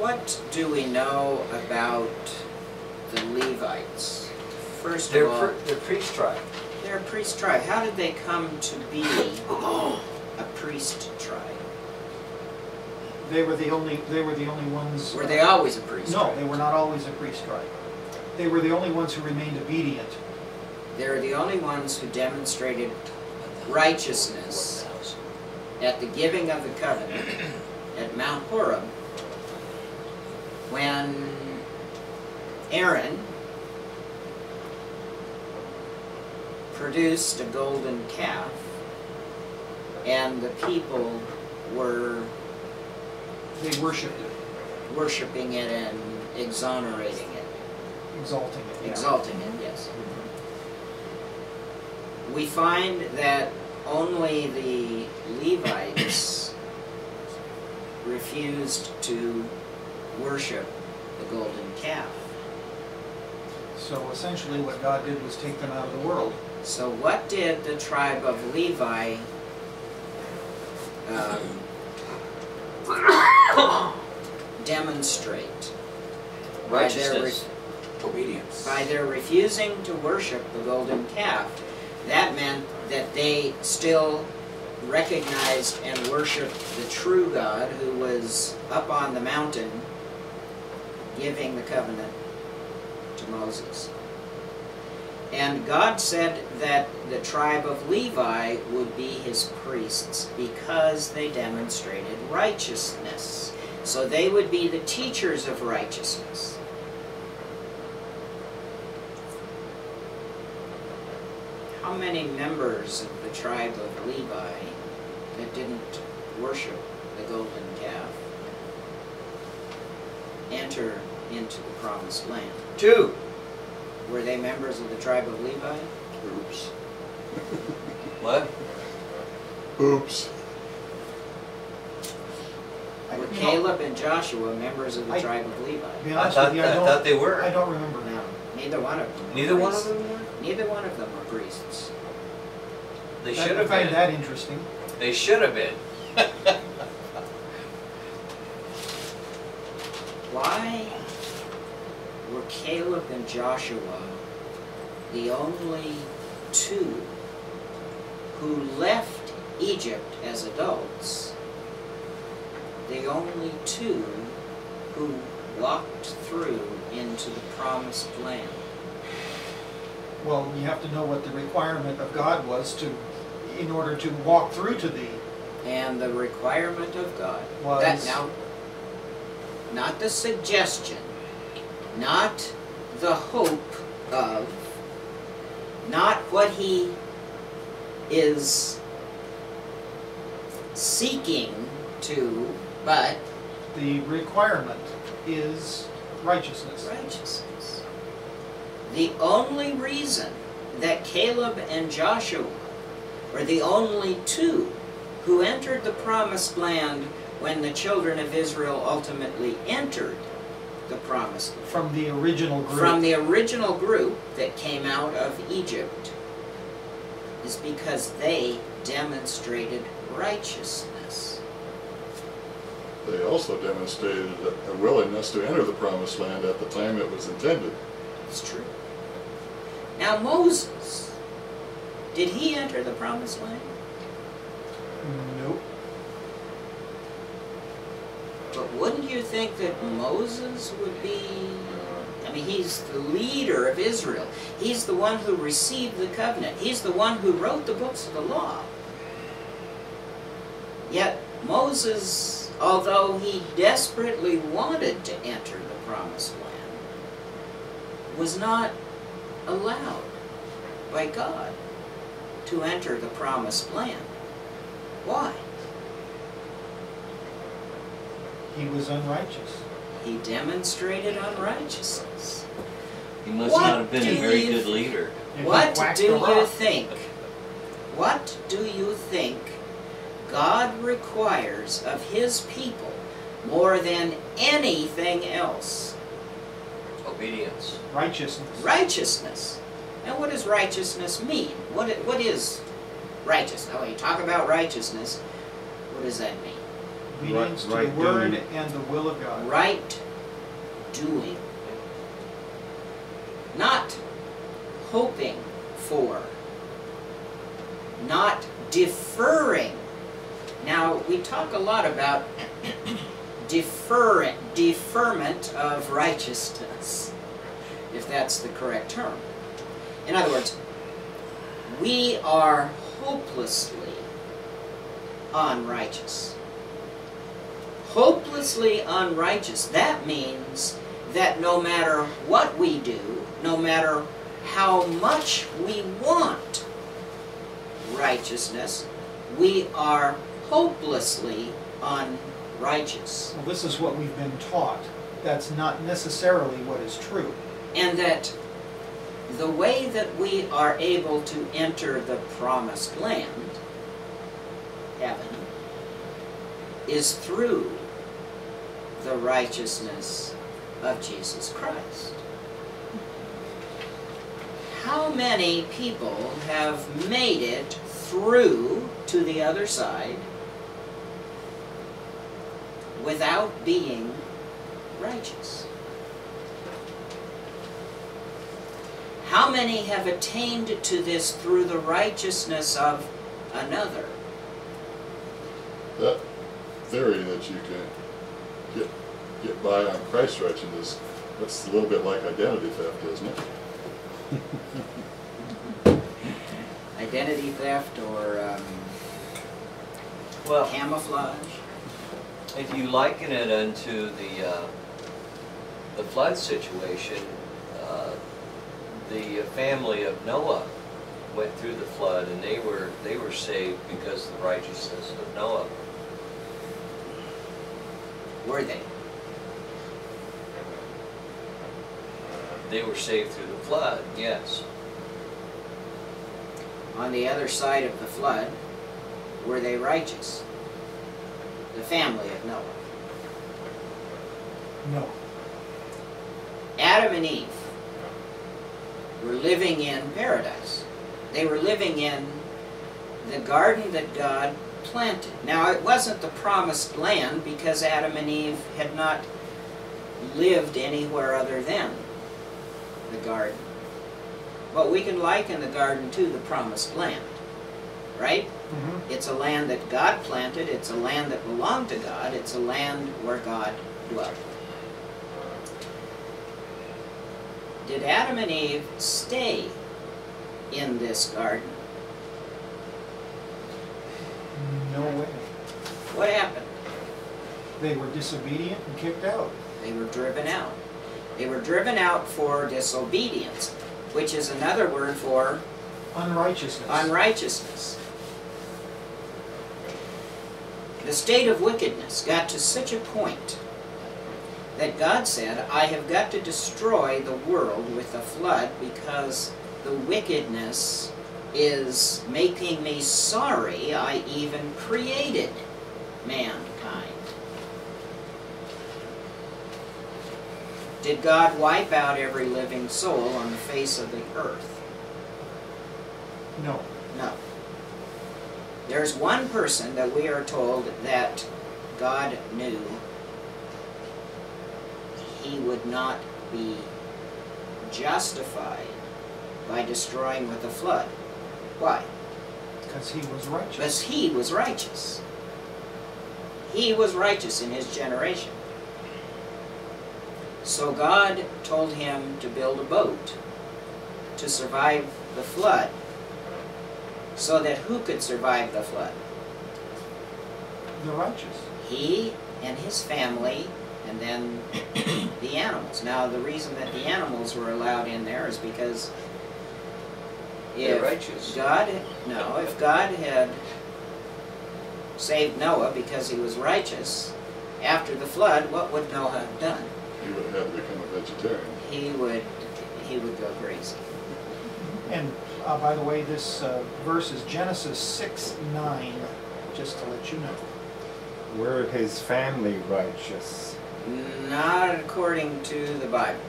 What do we know about the Levites? First of all, they're priest tribe. they're a priest tribe. How did they come to be a priest tribe? They were the only ones. Were they always a priest No, tribe? they were not always a priest tribe. They were the only ones who remained obedient. They're the only ones who demonstrated righteousness at the giving of the covenant at Mount Horeb, when Aaron produced a golden calf and the people were They worshipped it, worshiping it and exonerating it. exalting it. Yeah. Exalting it, yes. We find that only the Levites refused to worship the golden calf. So essentially what God did was take them out of the world. So what did the tribe of Levi demonstrate? Righteousness. Obedience. By their refusing to worship the golden calf. That meant that they still recognized and worshiped the true God who was up on the mountain giving the covenant to Moses. And God said that the tribe of Levi would be his priests because they demonstrated righteousness. So they would be the teachers of righteousness. How many members of the tribe of Levi that didn't worship the golden calf enter into the promised land? 2. Were they members of the tribe of Levi? Oops. What? Oops. Were Caleb and Joshua members of the I- tribe of Levi? To be I honest with you, thought they were. I don't remember now. No, neither one of them. were Neither one of priests. them were? Neither one of them were priests. They I should have find been. that interesting. They should have been. Why were Caleb and Joshua the only two who left Egypt as adults, the only two who walked through into the promised land? Well, you have to know what the requirement of God was in order to walk through to the. And the requirement of God Was- that now, not the suggestion, not the hope of, not what he is seeking to, but The requirement is righteousness. righteousness. The only reason that Caleb and Joshua were the only two who entered the promised land when the children of Israel ultimately entered the promised land, From the original group. from the original group that came out of Egypt, is because they demonstrated righteousness. They also demonstrated a willingness to enter the promised land at the time it was intended. It's true. Now Moses, did he enter the promised land? Nope. But wouldn't you think that Moses would be, I mean, he's the leader of Israel. He's the one who received the covenant. He's the one who wrote the books of the law. Yet Moses, although he desperately wanted to enter the promised land, was not allowed by God to enter the promised land. Why? He was unrighteous. He demonstrated unrighteousness. He must What not have been do a very you- good leader. And he What whacked do a you rock. think? What do you think God requires of His people more than anything else? Obedience. Righteousness. Righteousness. Now what does righteousness mean? What is righteousness? Now when you talk about righteousness, what does that mean? Obedience to the Right Word doing. and the will of God. right doing. Not hoping for, not deferring. Now, we talk a lot about deferment of righteousness, if that's the correct term. In other words, we are hopelessly unrighteous. Hopelessly unrighteous. That means that no matter what we do, no matter how much we want righteousness, we are hopelessly unrighteous. Well, this is what we've been taught. That's not necessarily what is true. And that the way that we are able to enter the promised land, heaven, is through the righteousness of Jesus Christ. How many people have made it through to the other side without being righteous? How many have attained to this through the righteousness of another? That theory that you can get by on Christ's righteousness, that's a little bit like identity theft, isn't it? Identity theft or Well, camouflage? if you liken it unto the flood situation, the family of Noah went through the flood, and they were saved because of the righteousness of Noah. Were they? They were saved through the flood, yes. On the other side of the flood, were they righteous? The family of Noah. No. Adam and Eve were living in paradise. They were living in the garden that God planted. Now, it wasn't the promised land because Adam and Eve had not lived anywhere other than the garden. But we can liken the garden to the promised land, right? Mm-hmm. It's a land that God planted. It's a land that belonged to God. It's a land where God dwelt. Did Adam and Eve stay in this garden? No way. What happened? They were disobedient and kicked out. They were driven out. They were driven out for disobedience, which is another word for Unrighteousness. unrighteousness. The state of wickedness got to such a point that God said, I have got to destroy the world with a flood because the wickedness is making me sorry I even created mankind. Did God wipe out every living soul on the face of the earth? No. No. There's one person that we are told that God knew he would not be justified by destroying with a flood. Why? Because he was righteous. Because he was righteous. He was righteous in his generation. So God told him to build a boat to survive the flood. So that who could survive the flood? The righteous. He and his family, and then the animals. Now, the reason that the animals were allowed in there is because They're righteous. if God had saved Noah because he was righteous, after the flood, what would Noah have done? He would have had to become a vegetarian. He would go crazy. And by the way, this verse is Genesis 6:9, just to let you know. Were his family righteous? Not according to the Bible.